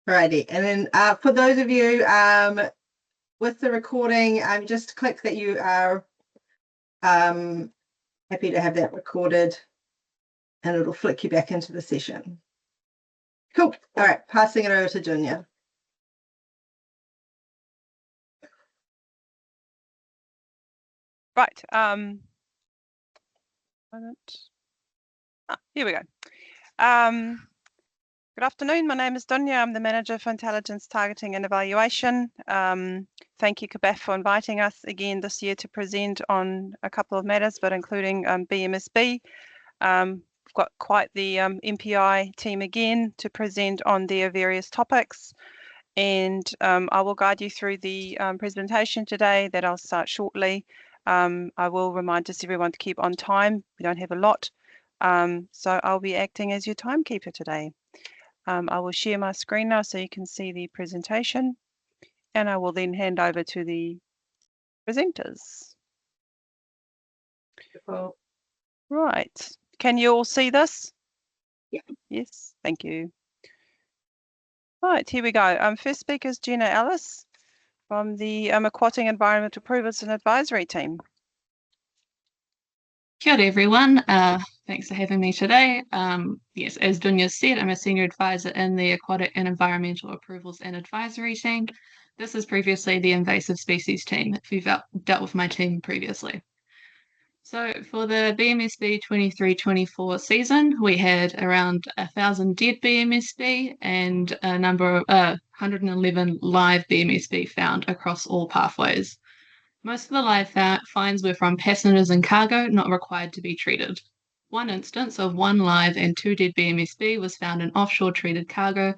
Alrighty, and then for those of you with the recording, just click that you are happy to have that recorded, and it'll flick you back into the session. Cool. All right, passing it over to Junya. Right. Here we go. Good afternoon. My name is Dunya. I'm the Manager for Intelligence Targeting and Evaluation. Thank you, KBAF, for inviting us again this year to present on a couple of matters, but including BMSB. We've got quite the MPI team again to present on their various topics. And I will guide you through the presentation today that I'll start shortly. I will remind just everyone to keep on time. We don't have a lot. So I'll be acting as your timekeeper today. I will share my screen now so you can see the presentation, and I will then hand over to the presenters. Beautiful. Right. Can you all see this? Yeah. Yes, thank you. Right, here we go. First speaker is Gina Ellis from the Aquatic Environmental Approvals and Advisory team. Kia ora everyone, thanks for having me today. Yes, as Dunya said, I'm a Senior Advisor in the Aquatic and Environmental Approvals and Advisory team. This is previously the Invasive Species team, if you've dealt with my team previously. So for the BMSB 23-24 season, we had around 1,000 dead BMSB and a number of 111 live BMSB found across all pathways. Most of the live finds were from passengers and cargo not required to be treated. One instance of 1 live and 2 dead BMSB was found in offshore treated cargo.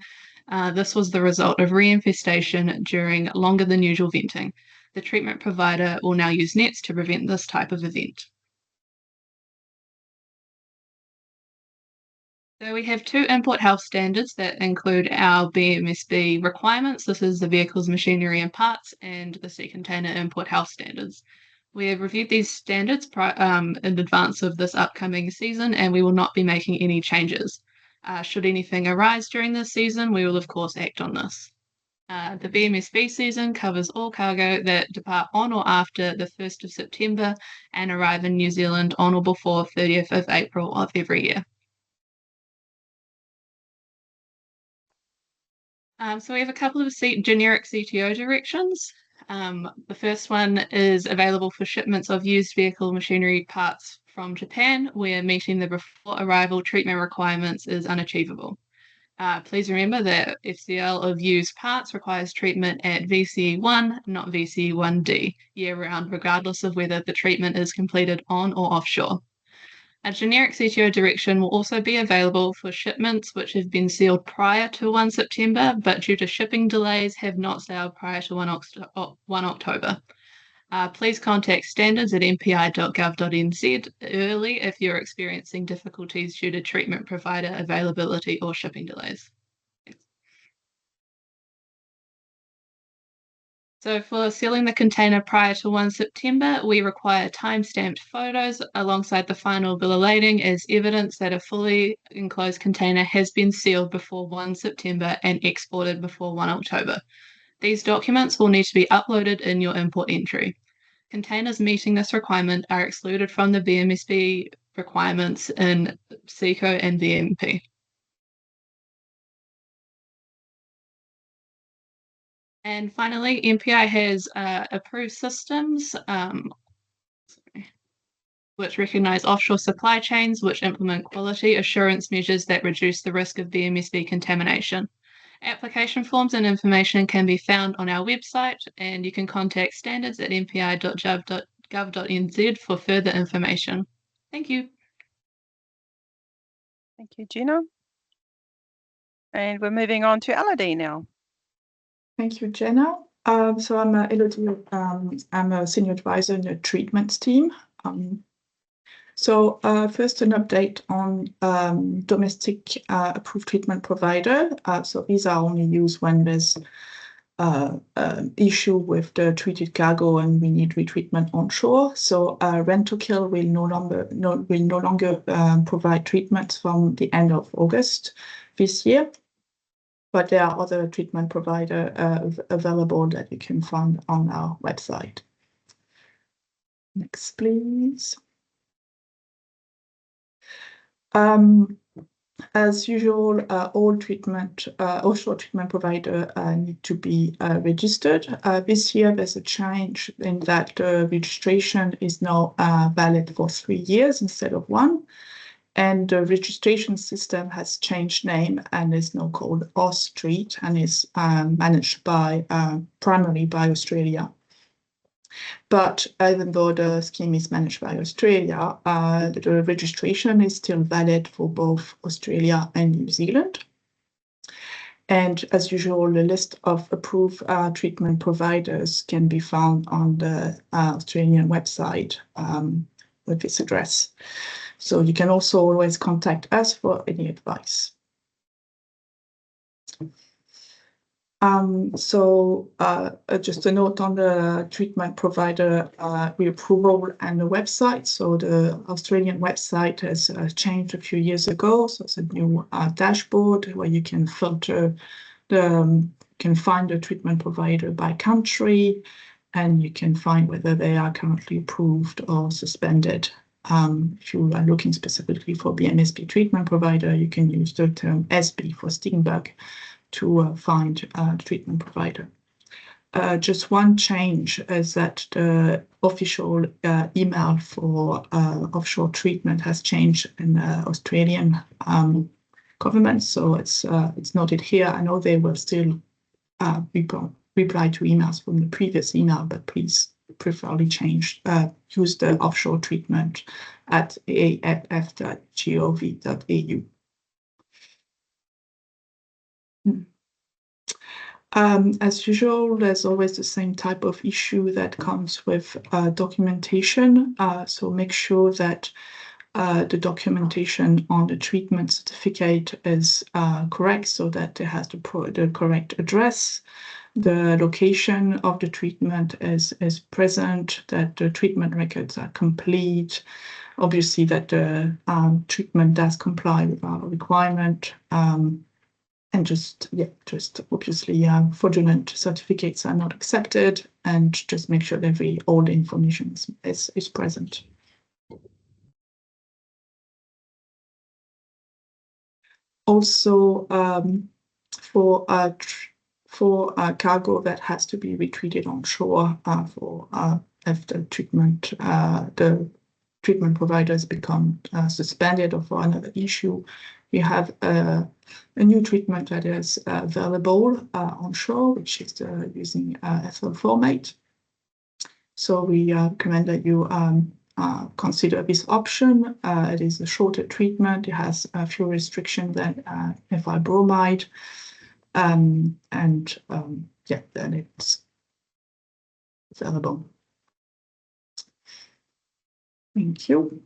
This was the result of reinfestation during longer than usual venting. The treatment provider will now use nets to prevent this type of event. So we have 2 import health standards that include our BMSB requirements. This is the vehicles, machinery and parts, and the sea container import health standards. We have reviewed these standards in advance of this upcoming season, and we will not be making any changes. Should anything arise during this season, we will of course act on this. The BMSB season covers all cargo that depart on or after the 1st of September and arrive in New Zealand on or before 30th of April of every year. So we have a couple of generic CTO directions. The first one is available for shipments of used vehicle machinery parts from Japan, where meeting the before arrival treatment requirements is unachievable. Please remember that FCL of used parts requires treatment at VCE 1, not VCE 1D, year-round, regardless of whether the treatment is completed on or offshore. A generic CTO direction will also be available for shipments which have been sealed prior to 1 September, but due to shipping delays have not sailed prior to 1 October. Please contact standards@mpi.gov.nz early if you're experiencing difficulties due to treatment provider availability or shipping delays. So for sealing the container prior to 1 September, we require time-stamped photos alongside the final bill of lading as evidence that a fully enclosed container has been sealed before 1 September and exported before 1 October. These documents will need to be uploaded in your import entry. Containers meeting this requirement are excluded from the BMSB requirements in SECO and VMP. And finally, MPI has approved systems which recognise offshore supply chains which implement quality assurance measures that reduce the risk of BMSB contamination. Application forms and information can be found on our website, and you can contact standards@mpi.gov.nz for further information. Thank you. Thank you, Gina. And we're moving on to Elodie now. Thank you, Jenna. So I'm Elodie. I'm a Senior Advisor in the treatments team. First, an update on domestic approved treatment provider. So these are only used when there's issue with the treated cargo and we need retreatment onshore. So Rent-to-Kill will no longer provide treatments from the end of August this year. but there are other treatment providers available that you can find on our website. Next, please. As usual, all offshore treatment providers need to be registered. This year, there's a change in that the registration is now valid for 3 years instead of 1. And the registration system has changed name and is now called AusTreat and is managed by primarily by Australia. But even though the scheme is managed by Australia, the registration is still valid for both Australia and New Zealand. And as usual, the list of approved treatment providers can be found on the Australian website with this address. So you can also always contact us for any advice. Just a note on the treatment provider reapproval and the website. So the Australian website has changed a few years ago. So it's a new dashboard where you can filter can find the treatment provider by country, and you can find whether they are currently approved or suspended. If you are looking specifically for BMSB treatment provider, you can use the term SB for stink bug to find a treatment provider. Just one change is that the official email for offshore treatment has changed in the Australian government, so it's noted here. I know they will still reply to emails from the previous email, but please preferably use the offshore treatment at aaff.gov.au. As usual, there's always the same type of issue that comes with documentation. So make sure that the documentation on the treatment certificate is correct, so that it has the correct address. The location of the treatment is present, that the treatment records are complete, obviously that the treatment does comply with our requirement, and just obviously fraudulent certificates are not accepted, and just make sure that all the information is present. Also, for cargo that has to be retreated on shore if the treatment providers become suspended or for another issue, we have a new treatment that is available on shore, which is using ethyl formate. So we recommend that you consider this option. It is a shorter treatment. It has a few restrictions than ethyl bromide. Then it's available. Thank you.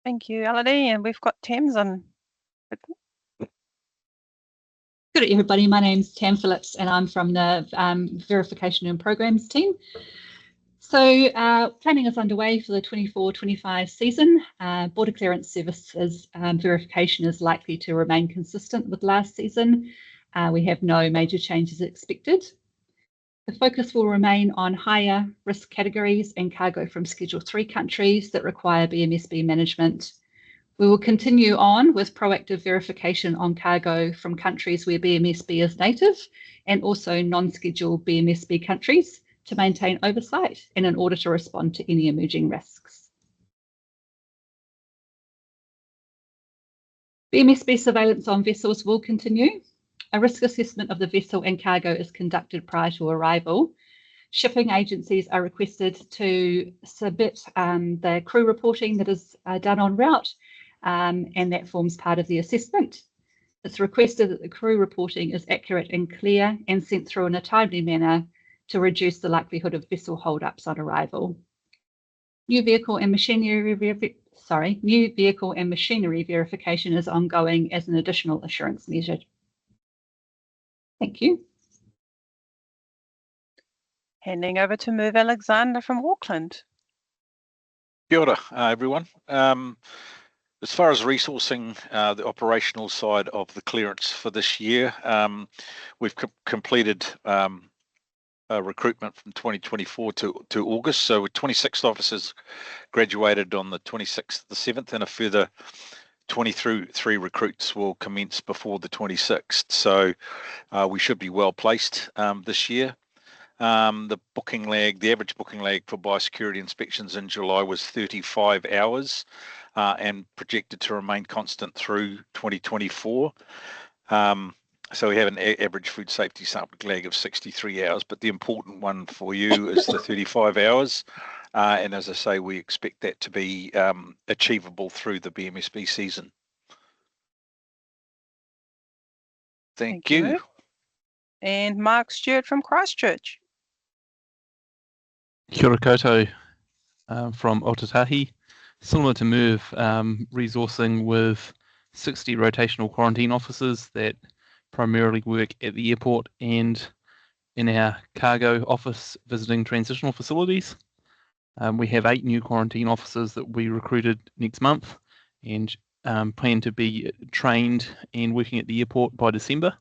Thank you, Elodie. And we've got Thames on. Good day, everybody. My name's Tam Phillips, and I'm from the Verification and Programs team. So planning is underway for the 24-25 season. Border Clearance Services verification is likely to remain consistent with last season. We have no major changes expected. The focus will remain on higher risk categories and cargo from Schedule 3 countries that require BMSB management. We will continue on with proactive verification on cargo from countries where BMSB is native and also non-scheduled BMSB countries to maintain oversight and in order to respond to any emerging risks. BMSB surveillance on vessels will continue. A risk assessment of the vessel and cargo is conducted prior to arrival. Shipping agencies are requested to submit the crew reporting that is done en route, and that forms part of the assessment. It's requested that the crew reporting is accurate and clear and sent through in a timely manner to reduce the likelihood of vessel holdups on arrival. New vehicle and machinery verification is ongoing as an additional assurance measure. Thank you. Handing over to Merv Alexander from Auckland. Kia ora, everyone. As far as resourcing, the operational side of the clearance for this year, we've completed recruitment from 2024 to August. So 26 officers graduated on the 26th of the 7th, and a further 23 recruits will commence before the 26th. So we should be well placed this year. The average booking lag for biosecurity inspections in July was 35 hours and projected to remain constant through 2024. So we have an average food safety sampling lag of 63 hours, but the important one for you is the 35 hours. And as I say, we expect that to be achievable through the BMSB season. Thank you. And Mark Stewart from Christchurch. Kia ora koutou, from Otatahi. Similar to Merv, resourcing with 60 rotational quarantine officers that primarily work at the airport and in our cargo office visiting transitional facilities. We have 8 new quarantine officers that we recruited next month and plan to be trained and working at the airport by December.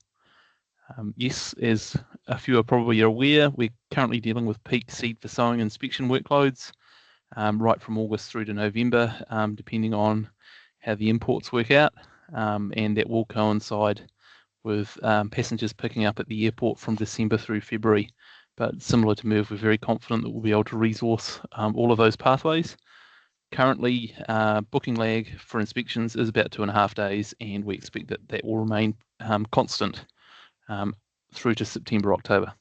Yes, as a few are probably aware, we're currently dealing with peak seed for sowing inspection workloads right from August through to November, depending on how the imports work out, and that will coincide with passengers picking up at the airport from December through February. But similar to Merv, we're very confident that we'll be able to resource all of those pathways. Currently, booking lag for inspections is about 2.5 days, and we expect that that will remain constant through to September, October.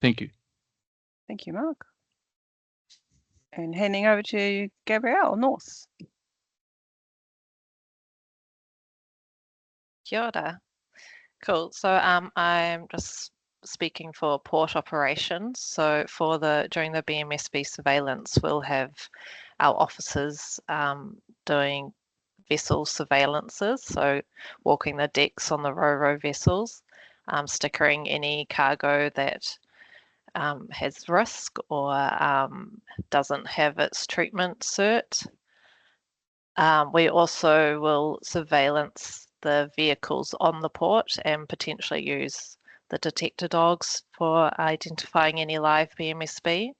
Thank you. Thank you, Mark. And handing over to Gabrielle North. Kia ora. Cool. So I'm just speaking for port operations. So during the BMSB surveillance, we'll have our officers doing vessel surveillances, so walking the decks on the ro-ro vessels, stickering any cargo that has risk or doesn't have its treatment cert. We also will surveillance the vehicles on the port and potentially use the detector dogs for identifying any live BMSB.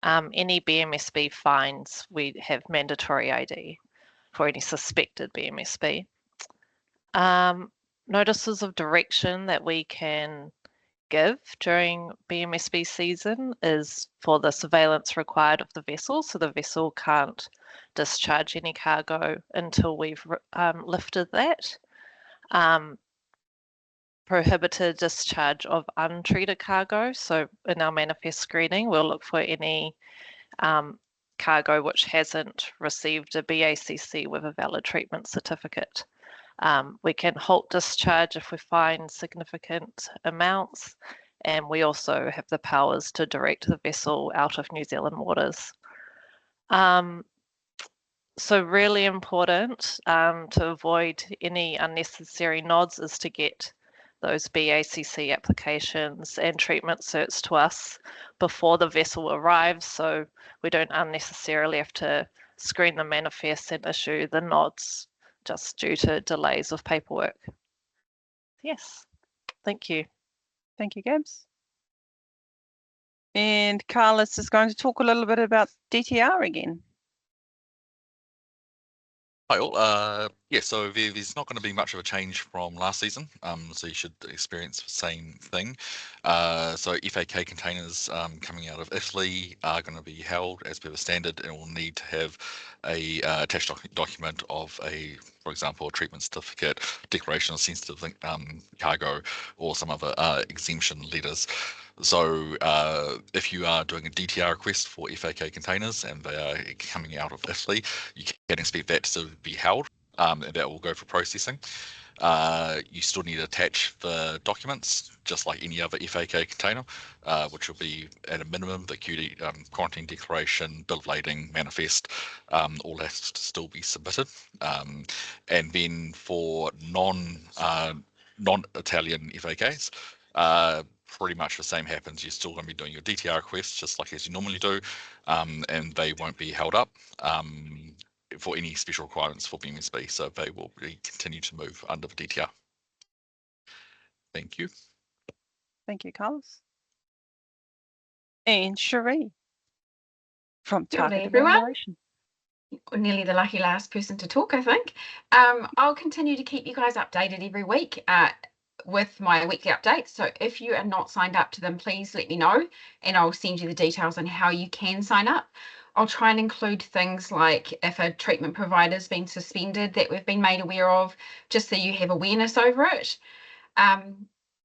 Any BMSB fines, we have mandatory ID for any suspected BMSB. Notices of direction that we can give during BMSB season is for the surveillance required of the vessel, so the vessel can't discharge any cargo until we've lifted that. Prohibited discharge of untreated cargo, so in our manifest screening we'll look for any cargo which hasn't received a BACC with a valid treatment certificate. We can halt discharge if we find significant amounts, and we also have the powers to direct the vessel out of New Zealand waters. So really important to avoid any unnecessary nods is to get those BACC applications and treatment certs to us before the vessel arrives, so we don't unnecessarily have to screen the manifest and issue the nods just due to delays of paperwork. Yes, thank you. Thank you, Gabs. And Carlos is going to talk a little bit about DTR again. Hi all. Yeah, so there's not going to be much of a change from last season, so you should experience the same thing. So FAK containers coming out of Italy are going to be held as per the standard, and will need to have a attached document of for example, a treatment certificate, declaration of sensitive cargo, or some other exemption letters. So if you are doing a DTR request for FAK containers and they are coming out of Italy, you can expect that to be held, and that will go for processing. You still need to attach the documents, just like any other FAK container, which will be at a minimum the QD quarantine declaration, bill of lading, manifest, all has to still be submitted. And then for non-Italian FAKs, pretty much the same happens. You're still going to be doing your DTR requests just like as you normally do, and they won't be held up. for any special requirements for BMSB. So they will continue to move under the DTR. Thank you. Thank you, Carlos. And Cherie from Good morning, Target everyone. Evaluation. Nearly the lucky last person to talk, I think. I'll continue to keep you guys updated every week with my weekly updates. So if you are not signed up to them, please let me know and I'll send you the details on how you can sign up. I'll try and include things like if a treatment provider's been suspended that we've been made aware of, just so you have awareness over it.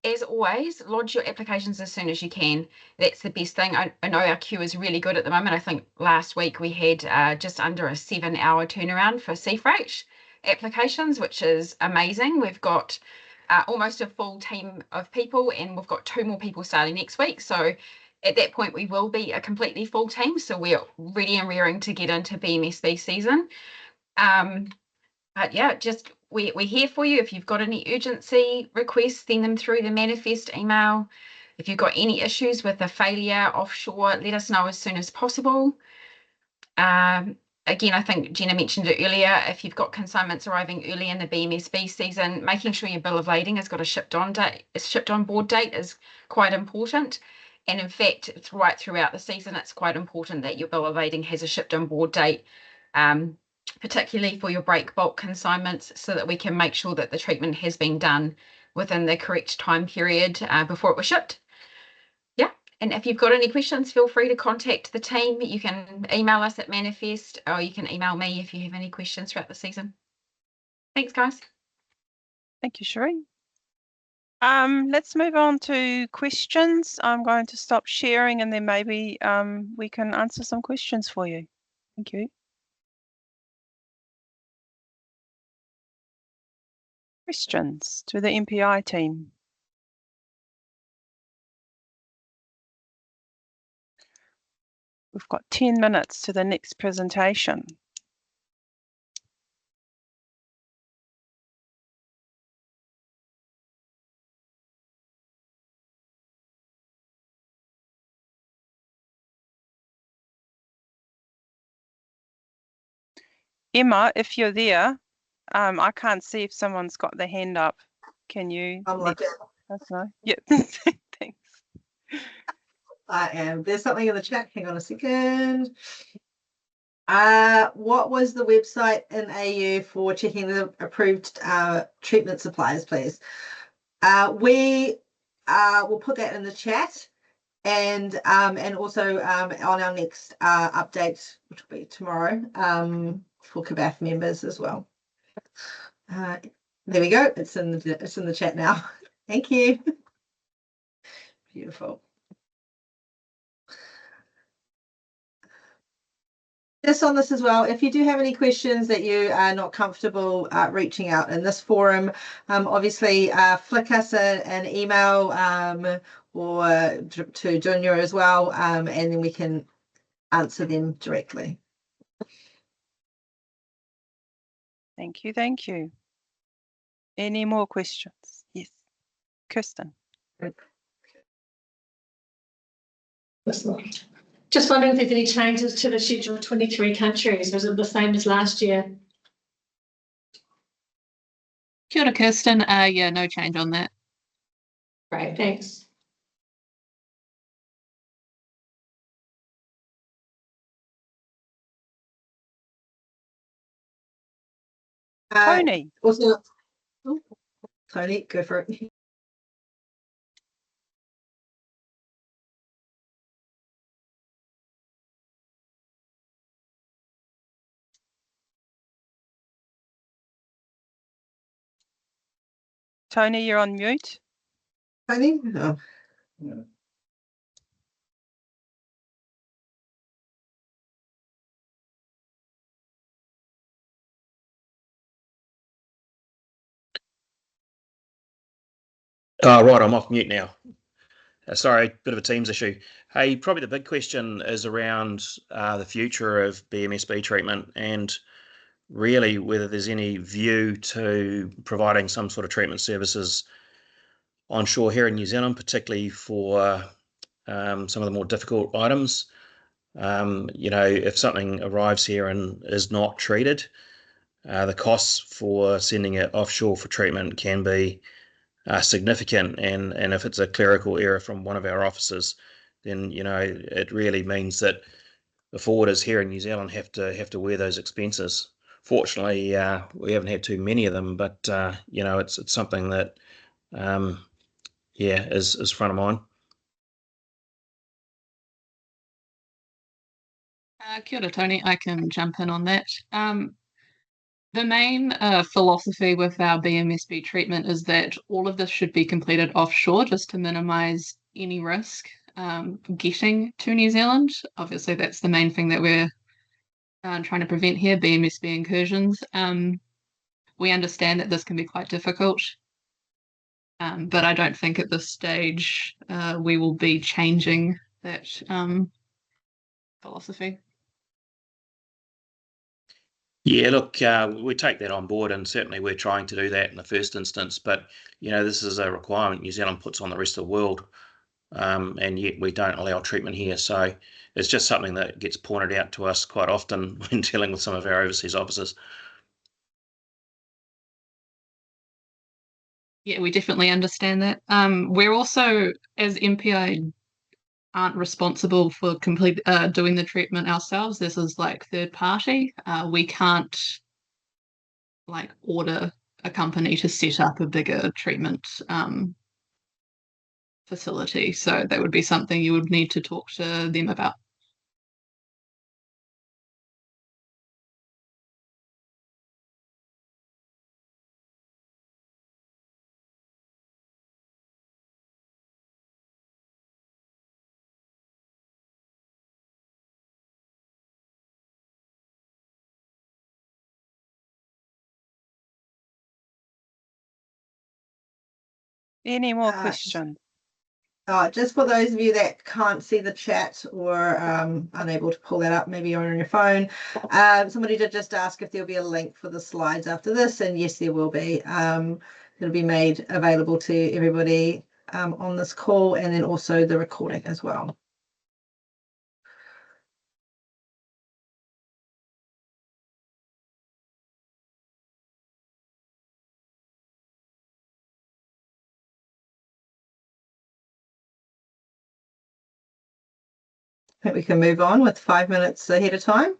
As always, lodge your applications as soon as you can. That's the best thing. I know our queue is really good at the moment. I think last week we had just under a 7-hour turnaround for sea freight applications, which is amazing. We've got almost a full team of people and we've got 2 more people starting next week. So at that point, we will be a completely full team. So we're ready and rearing to get into BMSB season. But yeah, just we're here for you. If you've got any urgency requests, send them through the manifest email. If you've got any issues with a failure offshore, let us know as soon as possible. Again, I think Jenna mentioned it earlier, if you've got consignments arriving early in the BMSB season, making sure your bill of lading has got a shipped on board date is quite important. And in fact, right throughout the season, it's quite important that your bill of lading has a shipped on board date, particularly for your break bulk consignments, so that we can make sure that the treatment has been done within the correct time period before it was shipped. Yeah, and if you've got any questions, feel free to contact the team. You can email us at Manifest, or you can email me if you have any questions throughout the season. Thanks, guys. Thank you, Cherie. Let's move on to questions. I'm going to stop sharing and then maybe we can answer some questions for you. Thank you. Questions to the MPI team. We've got 10 minutes to the next presentation. Emma, if you're there, I can't see if someone's got their hand up. Can you let us know? Yeah, thanks. I am. There's something in the chat. Hang on a second. What was the website in AU for checking the approved treatment suppliers, please? We will put that in the chat, and also on our next update, which will be tomorrow, for KBAF members as well. There we go. It's in the chat now. Thank you. Beautiful. Just on this as well, if you do have any questions that you are not comfortable reaching out in this forum, obviously flick us an email or to Junior as well, and then we can answer them directly. Thank you, thank you. Any more questions? Yes, Kirsten. Just wondering if there's any changes to the schedule of 23 countries. Was it the same as last year? Kia ora, Kirsten. Yeah, no change on that. Great, thanks. Tony. Also, Tony, go for it. Tony, you're on mute. Tony? No. No. Right, I'm off mute now. Sorry, bit of a Teams issue. Hey, probably the big question is around the future of BMSB treatment and really whether there's any view to providing some sort of treatment services onshore here in New Zealand, particularly for some of the more difficult items. If something arrives here and is not treated, the costs for sending it offshore for treatment can be significant. And if it's a clerical error from one of our officers, then it really means that the forwarders here in New Zealand have to wear those expenses. Fortunately, we haven't had too many of them, but it's something that is front of mind. Kia ora, Tony. I can jump in on that. The main philosophy with our BMSB treatment is that all of this should be completed offshore just to minimise any risk getting to New Zealand. Obviously, that's the main thing that we're trying to prevent here, BMSB incursions. We understand that this can be quite difficult, but I don't think at this stage we will be changing that philosophy. Yeah, look, we take that on board, and certainly we're trying to do that in the first instance. But this is a requirement New Zealand puts on the rest of the world, and yet we don't allow treatment here. So it's just something that gets pointed out to us quite often when dealing with some of our overseas officers. Yeah, we definitely understand that. We're also, as MPI, aren't responsible for doing the treatment ourselves. This is like third party. We can't order a company to set up a bigger treatment facility. So that would be something you would need to talk to them about. Any more questions? Just for those of you that can't see the chat or unable to pull that up, maybe you're on your phone. Somebody did just ask if there'll be a link for the slides after this, and yes, there will be. It'll be made available to everybody on this call, and then also the recording as well. I think we can move on with 5 minutes ahead of time.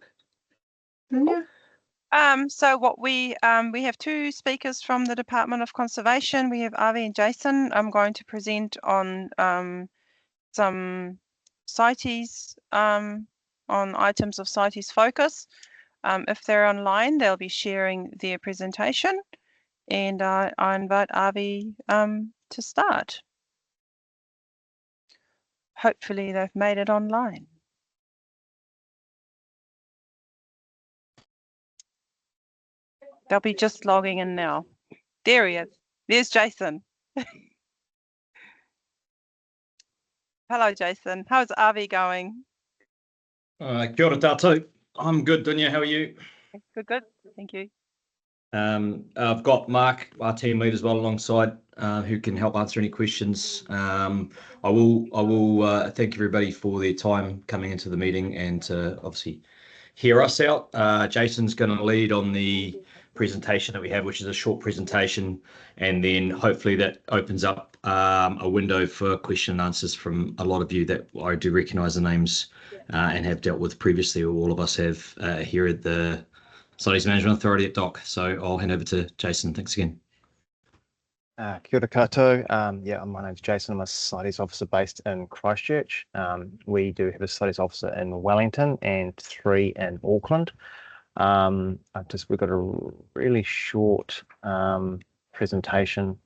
So what we have two speakers from the Department of Conservation. We have Avi and Jason. I'm going to present on some CITES, on items of CITES focus. If they're online, they'll be sharing their presentation, and I invite Avi to start. Hopefully they've made it online. They'll be just logging in now. There he is. There's Jason. Hello, Jason. How's Avi going? Kia ora tātou. I'm good, Dunya. How are you? Good, good. Thank you. I've got Mark, our team lead, as well alongside, who can help answer any questions. I will thank everybody for their time coming into the meeting and to obviously hear us out. Jason's going to lead on the presentation that we have, which is a short presentation, and then hopefully that opens up a window for question and answers from a lot of you that I do recognise the names and have dealt with previously, or all of us have here at the CITES Management Authority at DOC. So I'll hand over to Jason. Thanks again. Kia ora koutou. My name's Jason. I'm a CITES officer based in Christchurch. We do have a CITES officer in Wellington and 3 in Auckland. We've got a really short presentation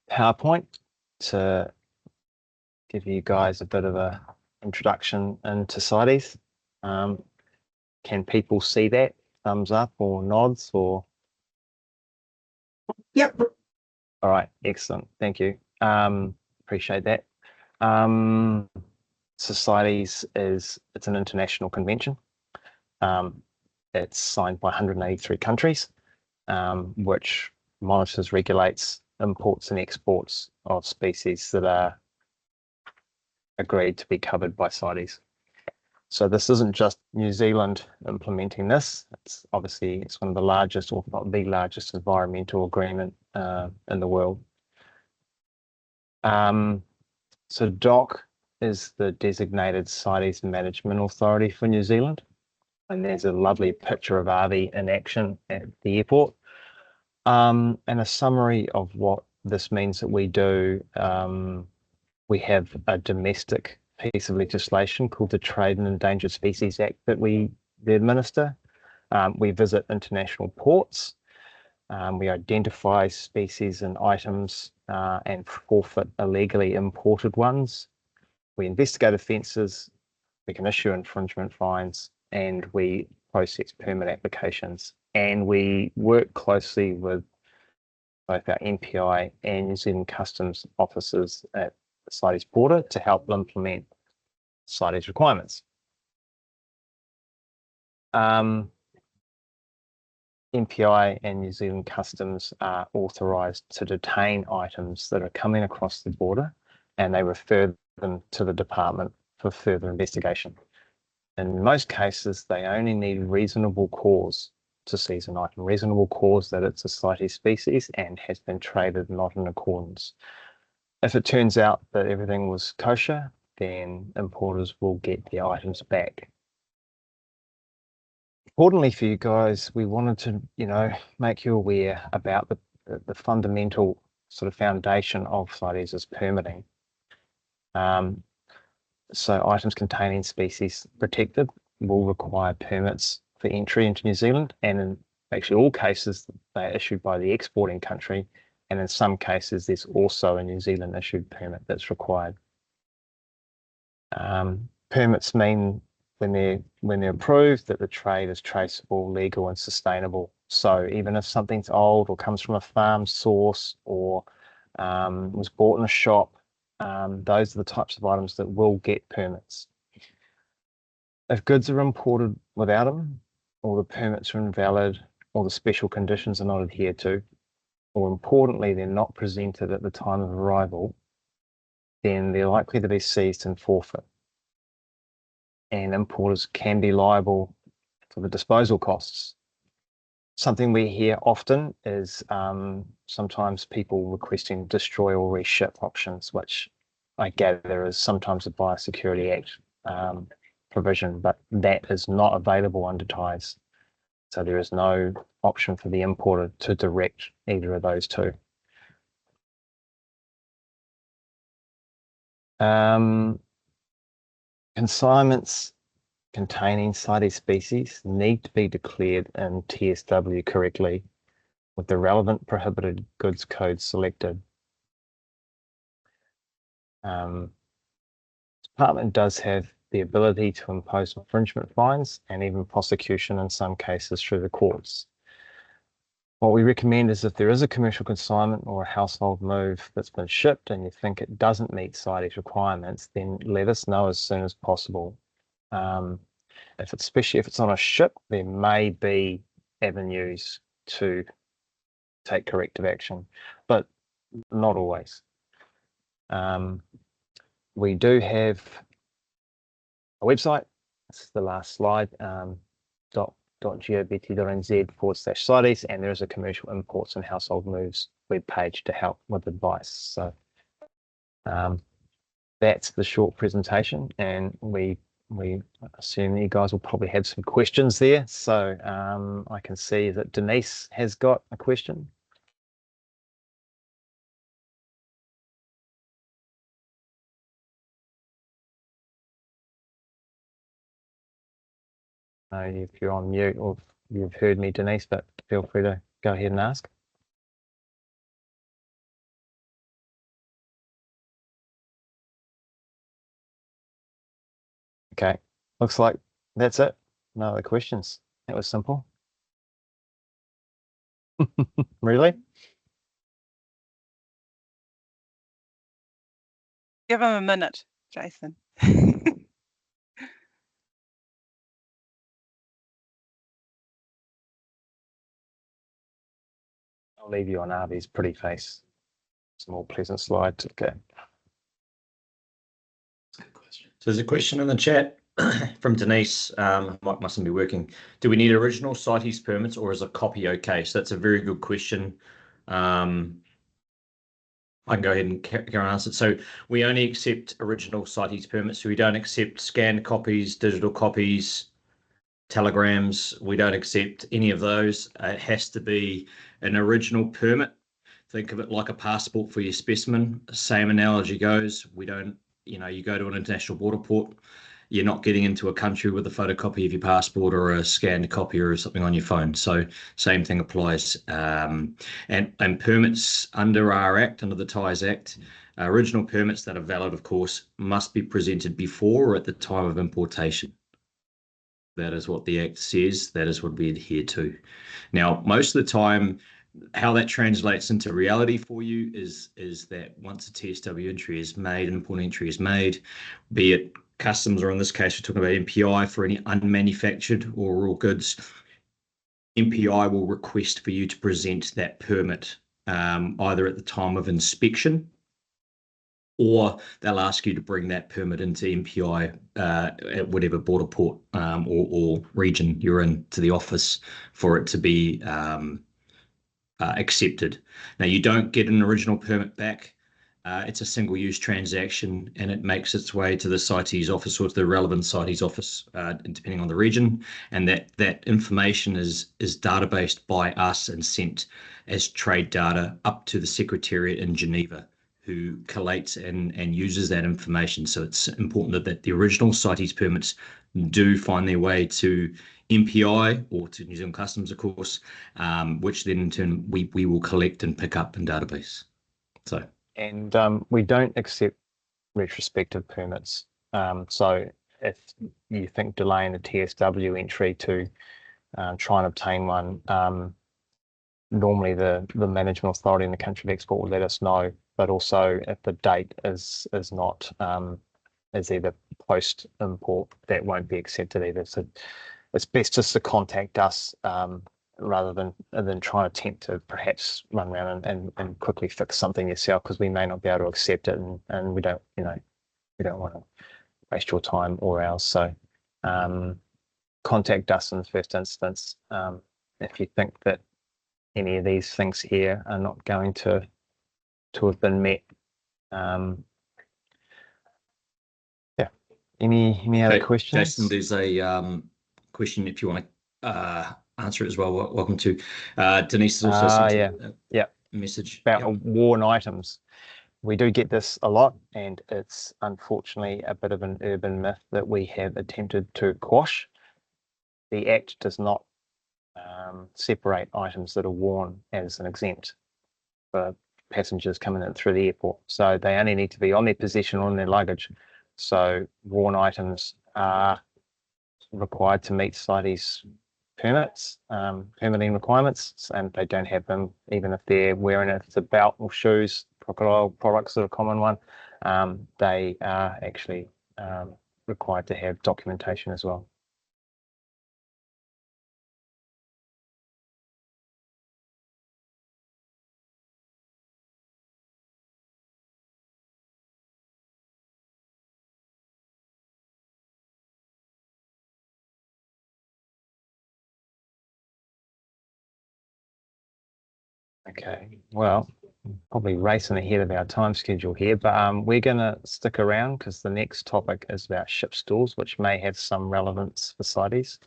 PowerPoint to give you guys a bit of a introduction into CITES. Can people see that? Thumbs up or nods or? Yep. All right, excellent. Thank you. Appreciate that. CITES it's an international convention. It's signed by 183 countries, which monitors, regulates imports and exports of species that are agreed to be covered by CITES. So this isn't just New Zealand implementing this. It's obviously it's one of the largest, or not the largest, environmental agreement in the world. So DOC is the designated CITES management authority for New Zealand. And there's a lovely picture of Avi in action at the airport. And a summary of what this means that we do. We have a domestic piece of legislation called the Trade and Endangered Species Act that we administer. We visit international ports. We identify species and items and forfeit illegally imported ones. We investigate offences. We can issue infringement fines, and we process permit applications. And we work closely with both our MPI and New Zealand Customs officers at the CITES border to help implement CITES requirements. MPI and New Zealand Customs are authorised to detain items that are coming across the border, and they refer them to the department for further investigation. In most cases, they only need reasonable cause to seize an item, reasonable cause that it's a CITES species and has been traded not in accordance. If it turns out that everything was kosher, then importers will get their items back. Importantly for you guys, we wanted to, make you aware about the fundamental sort of foundation of CITES as permitting. So items containing species protected will require permits for entry into New Zealand, and in actually all cases they are issued by the exporting country, and in some cases there's also a New Zealand issued permit that's required. Permits mean when they're approved that the trade is traceable, legal and sustainable. So even if something's old or comes from a farm source or was bought in a shop, those are the types of items that will get permits. If goods are imported without them, or the permits are invalid, or the special conditions are not adhered to, or importantly, they're not presented at the time of arrival, then they're likely to be seized and forfeit. And importers can be liable for the disposal costs. Something we hear often is sometimes people requesting destroy or reship options, which I gather is sometimes a Biosecurity Act provision, but that is not available under ties. So there is no option for the importer to direct either of those two. Consignments containing CITES species need to be declared in TSW correctly with the relevant prohibited goods code selected. The department does have the ability to impose infringement fines and even prosecution in some cases through the courts. What we recommend is if there is a commercial consignment or a household move that's been shipped and you think it doesn't meet CITES requirements, then let us know as soon as possible. Especially if it's on a ship, there may be avenues to take corrective action, but not always. We do have a website. This is the last slide, .govt.nz/CITES, and there is a commercial imports and household moves webpage to help with advice. So that's the short presentation, and we assume you guys will probably have some questions there. So I can see that Denise has got a question. If you're on mute or you've heard me, Denise, but feel free to go ahead and ask. Okay, looks like that's it. No other questions. That was simple. Really? Give him a minute, Jason. I'll leave you on Avi's pretty face. It's a more pleasant slide. Okay. So there's a question in the chat. from Denise, mic mustn't be working. Do we need original CITES permits or is a copy okay? So that's a very good question. I can go ahead and carry on answer it. So we only accept original CITES permits. So we don't accept scanned copies, digital copies, telegrams. We don't accept any of those. It has to be an original permit. Think of it like a passport for your specimen. Same analogy goes. We don't, you go to an international border port, you're not getting into a country with a photocopy of your passport or a scanned copy or something on your phone. So same thing applies. And permits under our Act, under the Ties Act, original permits that are valid, of course, must be presented before or at the time of importation. That is what the Act says. That is what we adhere to. Now, most of the time, how that translates into reality for you is that once a TSW entry is made, an import entry is made, be it customs, or in this case, we're talking about MPI for any unmanufactured or raw goods, MPI will request for you to present that permit either at the time of inspection, or they'll ask you to bring that permit into MPI at whatever border port or region you're in to the office for it to be accepted. Now, you don't get an original permit back. It's a single-use transaction, and it makes its way to the CITES office or to the relevant CITES office, depending on the region. And that information is databased by us and sent as trade data up to the Secretariat in Geneva, who collates and uses that information. So it's important that the original CITES permits do find their way to MPI or to New Zealand Customs, of course, which then in turn we will collect and pick up in database. And we don't accept retrospective permits. So if you think delaying a TSW entry to try and obtain one, normally the management authority in the country of export will let us know. But also if the date is not is either post import, that won't be accepted either. So it's best just to contact us rather than try to attempt to perhaps run around and quickly fix something yourself, because we may not be able to accept it, and we don't want to waste your time or ours. So contact us in the first instance if you think that any of these things here are not going to have been met. Yeah. Any other questions? Jason, there's a question if you want to answer it as well. Welcome to. Denise has also sent a message about worn items. We do get this a lot, and it's unfortunately a bit of an urban myth that we have attempted to quash. The Act does not separate items that are worn as an exempt for passengers coming in through the airport. So they only need to be on their possession or on their luggage. So worn items are required to meet CITES permits, permitting requirements, and they don't have them even if they're wearing it. If it's a belt or shoes, crocodile products are a common one. They are actually required to have documentation as well. Okay, well, probably racing ahead of our time schedule here, but we're going to stick around because the next topic is about ship stores, which may have some relevance for CITES.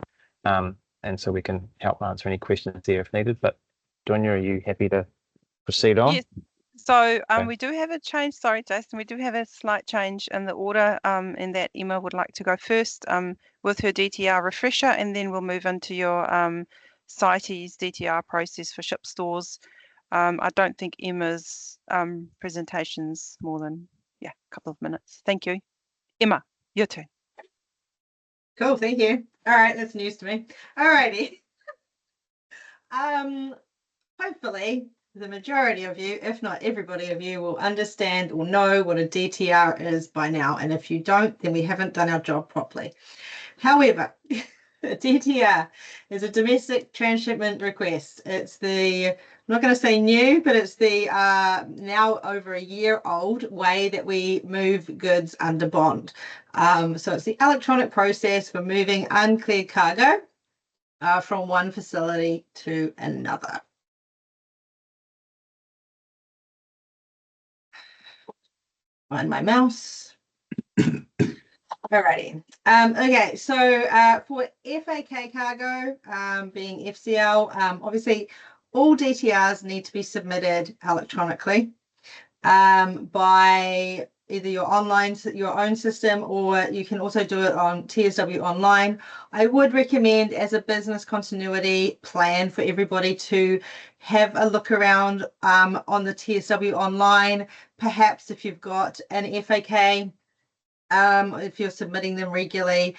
And so we can help answer any questions there if needed. But Donya, are you happy to proceed on? Yes. So we do have a change. Sorry, Jason, we do have a slight change in the order in that Emma would like to go first with her DTR refresher, and then we'll move into your CITES DTR process for ship stores. I don't think Emma's presentation's more than a couple of minutes. Thank you. Emma, your turn. Cool, thank you. All right, that's news to me. All righty. Hopefully the majority of you, if not everybody of you, will understand or know what a DTR is by now. And if you don't, then we haven't done our job properly. However, A DTR is a domestic transshipment request. It's the, I'm not going to say new, but it's the now over a year old way that we move goods under bond. So it's the electronic process for moving uncleared cargo from one facility to another. Find my mouse. Alrighty. Okay, so for FAK cargo, being FCL, obviously all DTRs need to be submitted electronically by either your own system, or you can also do it on TSW Online. I would recommend, as a business continuity plan for everybody, to have a look around on the TSW Online. Perhaps if you've got an FAK, if you're submitting them regularly,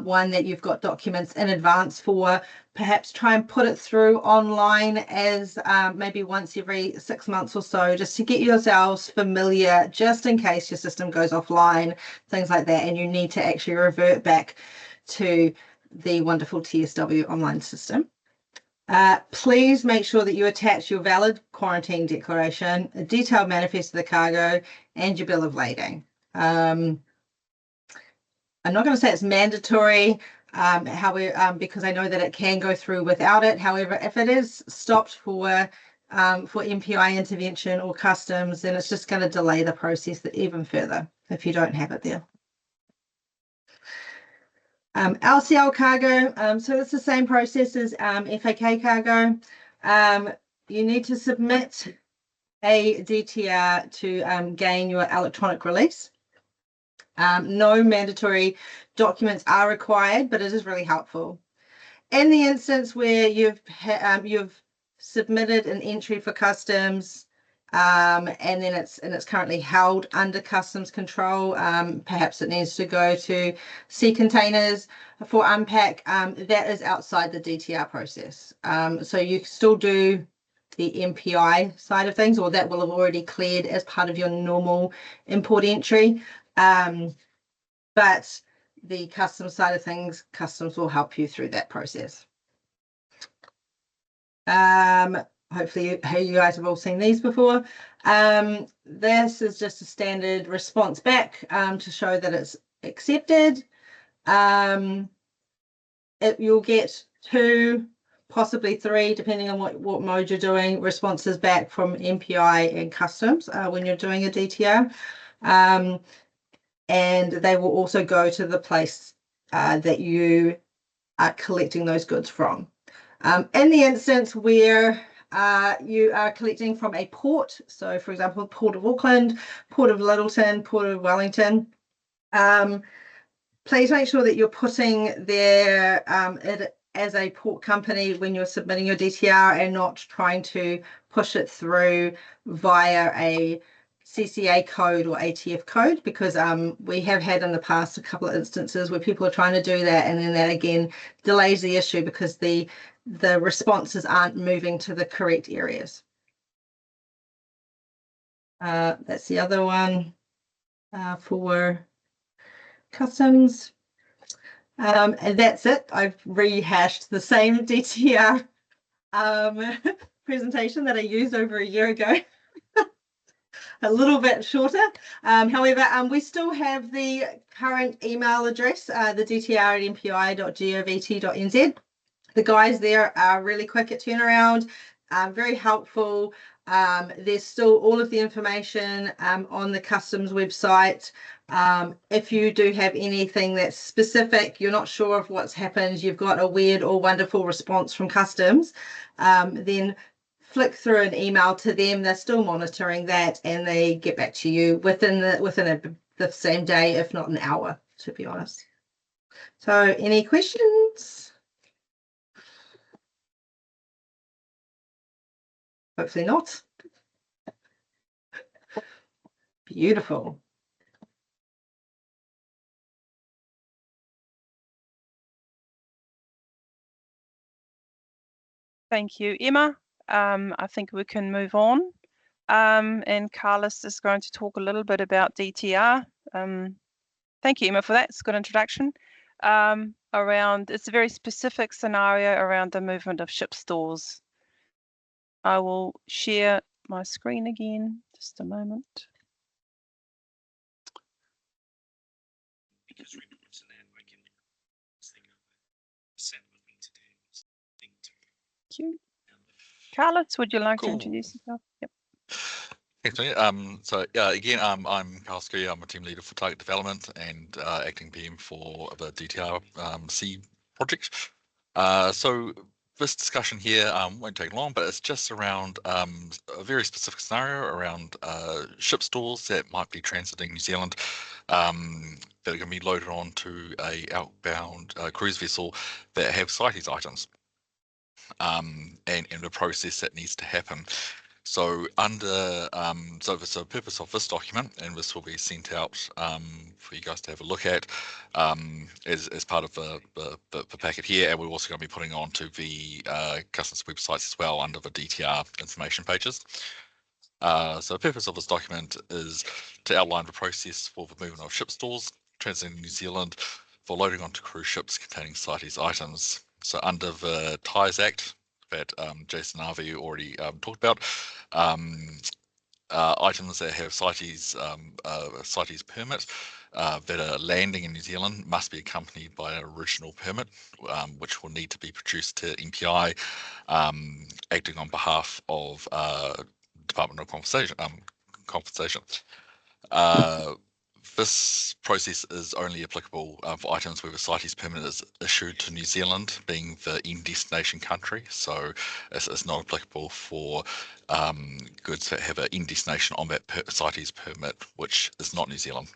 one that you've got documents in advance for, perhaps try and put it through online as maybe once every 6 months or so, just to get yourselves familiar, just in case your system goes offline, things like that, and you need to actually revert back to the wonderful TSW online system. Please make sure that you attach your valid quarantine declaration, a detailed manifest of the cargo, and your bill of lading. I'm not going to say it's mandatory, because I know that it can go through without it. However, if it is stopped for MPI intervention or customs, then it's just going to delay the process even further if you don't have it there. LCL cargo, so it's the same process as FAK cargo. You need to submit a DTR to gain your electronic release. No mandatory documents are required, but it is really helpful. In the instance where you've submitted an entry for customs, and then it's currently held under customs control, perhaps it needs to go to sea containers for unpack, that is outside the DTR process. So you still do the MPI side of things, or that will have already cleared as part of your normal import entry. But the customs side of things, customs will help you through that process. Hopefully you guys have all seen these before. This is just a standard response back to show that it's accepted. You'll get 2, possibly 3, depending on what mode you're doing, responses back from MPI and customs when you're doing a DTR. And they will also go to the place that you are collecting those goods from. In the instance where you are collecting from a port, so for example, Port of Auckland, Port of Littleton, Port of Wellington, please make sure that you're putting there it as a port company when you're submitting your DTR, and not trying to push it through via a CCA code or ATF code, because we have had in the past a couple of instances where people are trying to do that, and then that again delays the issue because the responses aren't moving to the correct areas. That's the other one for customs. And that's it. I've rehashed the same DTR presentation that I used over a year ago. A little bit shorter. However, we still have the current email address, the dtr@mpi.gov.nz. The guys there are really quick at turnaround, very helpful. There's still all of the information on the customs website. If you do have anything that's specific, you're not sure of what's happened, you've got a weird or wonderful response from customs, then flick through an email to them. They're still monitoring that, and they get back to you within the same day, if not an hour, to be honest. So any questions? Hopefully not. Beautiful. Thank you, Emma. I think we can move on. And Carlos is going to talk a little bit about DTR. Thank you, Emma, for that. It's a good introduction. around, it's a very specific scenario around the movement of ship stores. I will share my screen again, just a moment. Thank you. Carlos, would you like to introduce yourself? Yep. Thanks, Tony. So again, I'm Carl Scurry. I'm a team leader for target development and acting PM for the DTR C project. So this discussion here won't take long, but it's just around a very specific scenario around ship stores that might be transiting New Zealand that are going to be loaded onto a outbound cruise vessel that have CITES items and the process that needs to happen. So under so the purpose of this document, and this will be sent out for you guys to have a look at as part of the packet here, and we're also going to be putting onto the customs websites as well under the DTR information pages. So the purpose of this document is to outline the process for the movement of ship stores transiting New Zealand for loading onto cruise ships containing CITES items. So under the TIES Act that Jason Harvey already talked about, items that have CITES permit that are landing in New Zealand must be accompanied by an original permit, which will need to be produced to MPI, acting on behalf of Department of Compensation. This process is only applicable for items where the CITES permit is issued to New Zealand, being the end destination country. So it's not applicable for goods that have an end destination on that CITES permit, which is not New Zealand.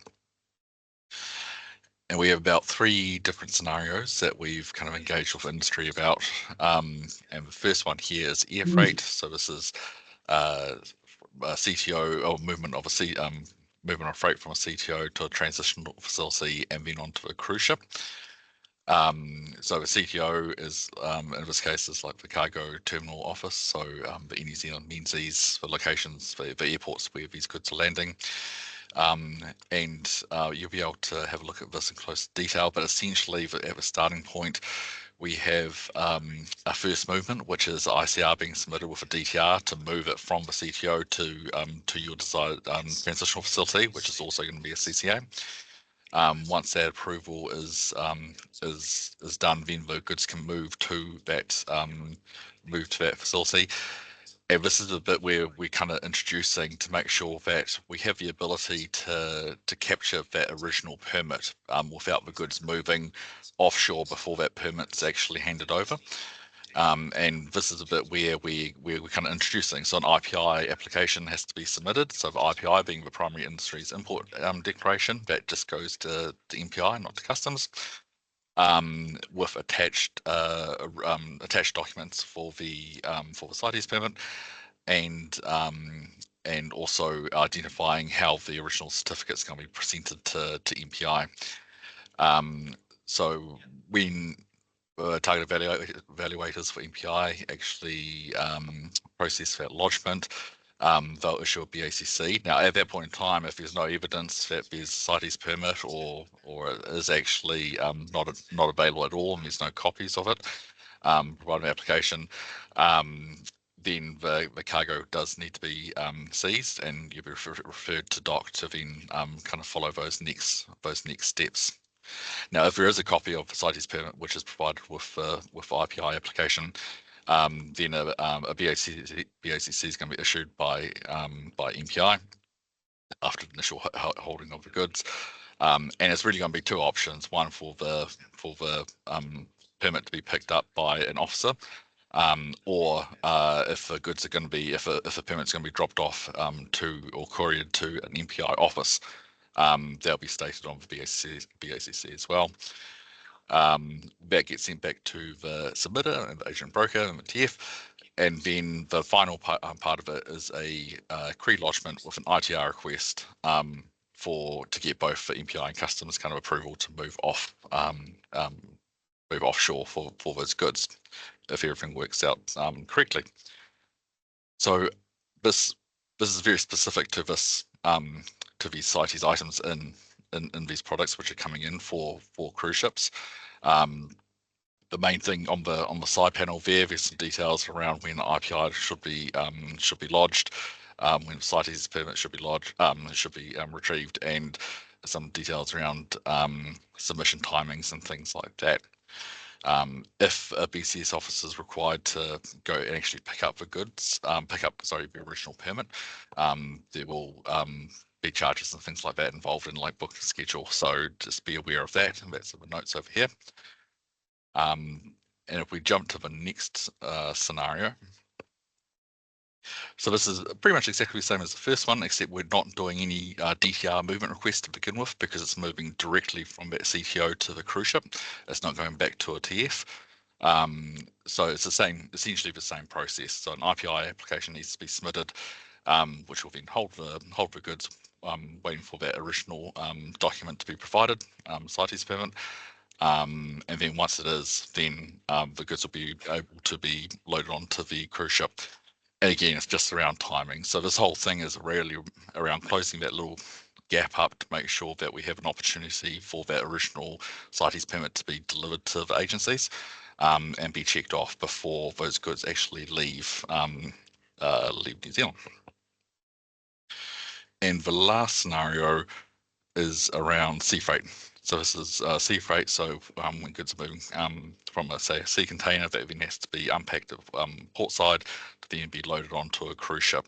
And we have about 3 different scenarios that we've kind of engaged with industry about. And the first one here is air freight. So this is a CTO or movement of a movement of freight from a CTO to a transitional facility and then onto a cruise ship. So the CTO is, in this case, is like the cargo terminal office. So the New Zealand Menzies for locations, for airports where these goods are landing. And you'll be able to have a look at this in close detail, but essentially at the starting point, we have a first movement, which is ICR being submitted with a DTR to move it from the CTO to your desired transitional facility, which is also going to be a CCA. Once that approval is done, then the goods can move to that facility. And this is a bit where we're kind of introducing to make sure that we have the ability to capture that original permit without the goods moving offshore before that permit's actually handed over. And this is a bit where we're kind of introducing. So an IPI application has to be submitted. So the IPI being the primary industries import declaration, that just goes to the MPI, not to customs. With attached documents for the CITES permit, and also identifying how the original certificate is going to be presented to MPI. So when target evaluators for MPI actually process that lodgement, they'll issue a BACC. Now, at that point in time, if there's no evidence that there's CITES permit or it is actually not available at all, and there's no copies of it, provided an application, then the cargo does need to be seized, and you'll be referred to DOC to then kind of follow those next steps. Now, if there is a copy of the CITES permit which is provided with the IPI application, then a BACC is going to be issued by MPI after the initial holding of the goods, and it's really going to be 2 options: one for the permit to be picked up by an officer, or if the goods are going to be if the permit's going to be dropped off to or couriered to an MPI office. They'll be stated on the BACC as well. That gets sent back to the submitter and the agent broker and the TF, and then the final part of it is a CRE lodgement with an ITR request to get both the MPI and customs kind of approval to move offshore for those goods, if everything works out correctly. So this is very specific to this to these CITES items in in these products which are coming in for cruise ships. The main thing on the side panel there's some details around when the IPI should be lodged, when CITES permit should be lodged, retrieved, and some details around submission timings and things like that. If a BCS officer is required to go and actually pick up the goods, the original permit, there will be charges and things like that involved in like booking schedule. So just be aware of that, and that's the notes over here. And if we jump to the next scenario, so this is pretty much exactly the same as the first one, except we're not doing any DTR movement requests to begin with, because it's moving directly from that CTO to the cruise ship. It's not going back to a TF. So it's essentially the same process. So an IPI application needs to be submitted, which will then hold the goods, waiting for that original document to be provided, CITES permit. And then once it is, then the goods will be able to be loaded onto the cruise ship. And again, it's just around timing. So this whole thing is really around closing that little gap up to make sure that we have an opportunity for that original CITES permit to be delivered to the agencies and be checked off before those goods actually leave New Zealand. And the last scenario is around sea freight. So this is sea freight. So when goods are moving from a sea container, that then has to be unpacked at portside to then be loaded onto a cruise ship,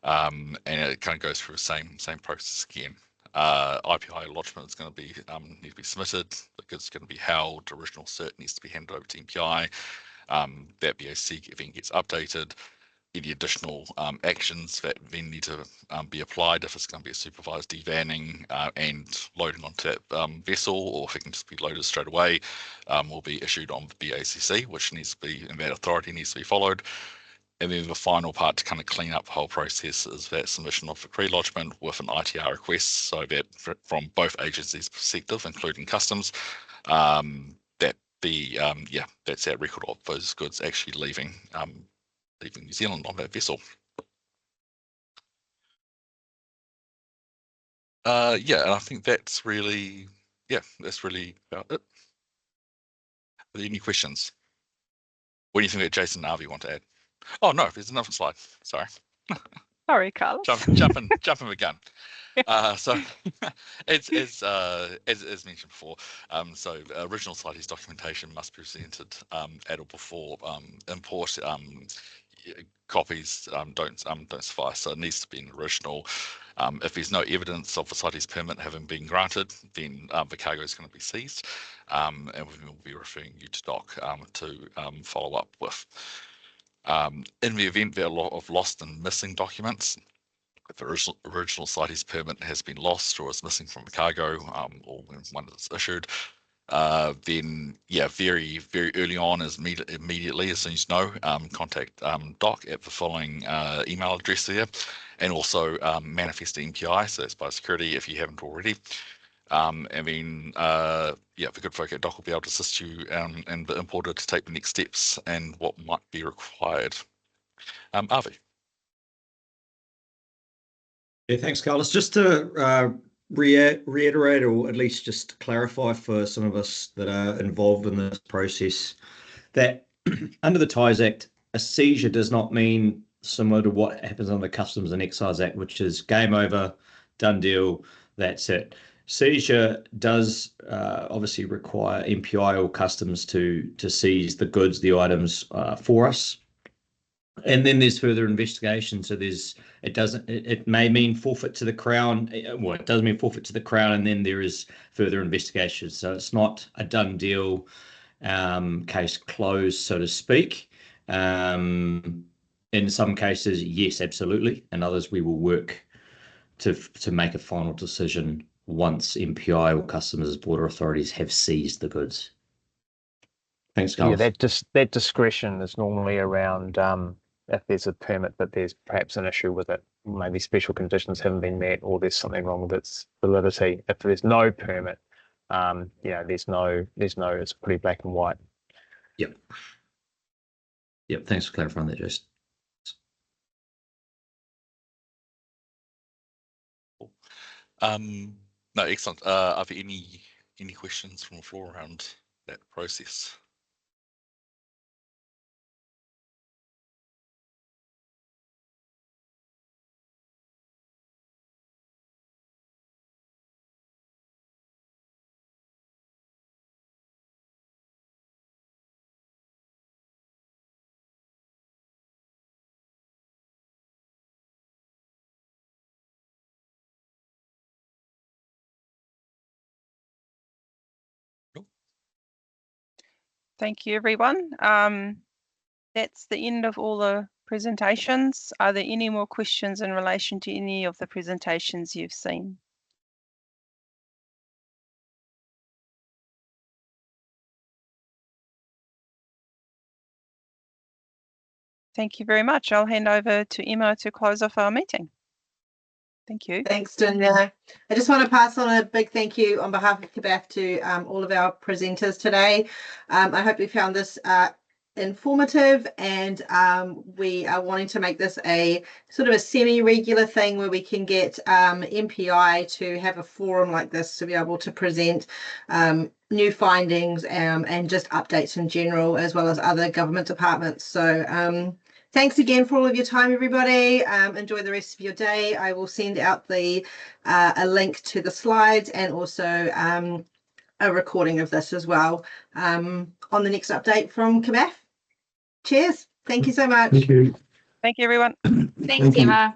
and it kind of goes through the same process again. IPI lodgement is going to be need to be submitted. The goods are going to be held. The original cert needs to be handed over to MPI. That BAC then gets updated. Any additional actions that then need to be applied, if it's going to be a supervised devanning and loading onto that vessel, or if it can just be loaded straight away, will be issued on the BACC, which needs to be, and that authority needs to be followed. And then the final part to kind of clean up the whole process is that submission of the pre-lodgement with an ITR request, so that from both agencies' perspective, including customs, that's that record of those goods actually leaving New Zealand on that vessel. And I think that's really about it. Are there any questions? What do you think that Jason and Avi want to add? Oh no, there's another slide. Sorry. Sorry, Carlos. Jumping the gun. So as mentioned before, so original CITES documentation must be presented at or before import. Copies don't suffice, so it needs to be an original. If there's no evidence of the CITES permit having been granted, then the cargo is going to be seized, and we will be referring you to DOC to follow up with. In the event there are a lot of lost and missing documents, if the original CITES permit has been lost or is missing from the cargo, or when one is issued, then very early on, immediately as soon as you know, contact DOC at the following email address there, and also manifest the MPI, so that's biosecurity if you haven't already. And then the good folk at DOC will be able to assist you and the importer to take the next steps and what might be required. Avi. Yeah, thanks, Carlos. Just to reiterate, or at least just clarify for some of us that are involved in this process, that under the Ties Act, a seizure does not mean similar to what happens under the Customs and Excise Act, which is game over, done deal, that's it. Seizure does obviously require MPI or Customs to seize the goods, the items for us. And then there's further investigation. So it may mean forfeit to the Crown. Well, it does mean forfeit to the Crown, and then there is further investigation. So it's not a done deal, case closed, so to speak. In some cases, yes, absolutely. In others, we will work to make a final decision once MPI or Customs Border Authorities have seized the goods. Thanks, Carlos. Yeah, that discretion is normally around if there's a permit but there's perhaps an issue with it, maybe special conditions haven't been met, or there's something wrong with its validity. If there's no permit, there's no, it's pretty black and white. Yep. Thanks for clarifying that, Jason. No, excellent. Are there any questions from the floor around that process? Thank you, everyone. That's the end of all the presentations. Are there any more questions in relation to any of the presentations you've seen? Thank you very much. I'll hand over to Emma to close off our meeting. Thank you. Thanks, Dunya. I just want to pass on a big thank you on behalf of KBAF to all of our presenters today. I hope you found this informative, and we are wanting to make this a sort of a semi-regular thing where we can get MPI to have a forum like this to be able to present new findings and just updates in general, as well as other government departments. So thanks again for all of your time, everybody. Enjoy the rest of your day. I will send out a link to the slides and also a recording of this as well on the next update from KBAF. Cheers. Thank you so much. Thank you. Thank you, everyone. Thanks, Emma.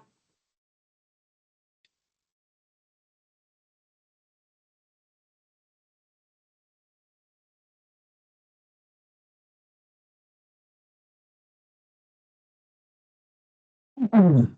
You.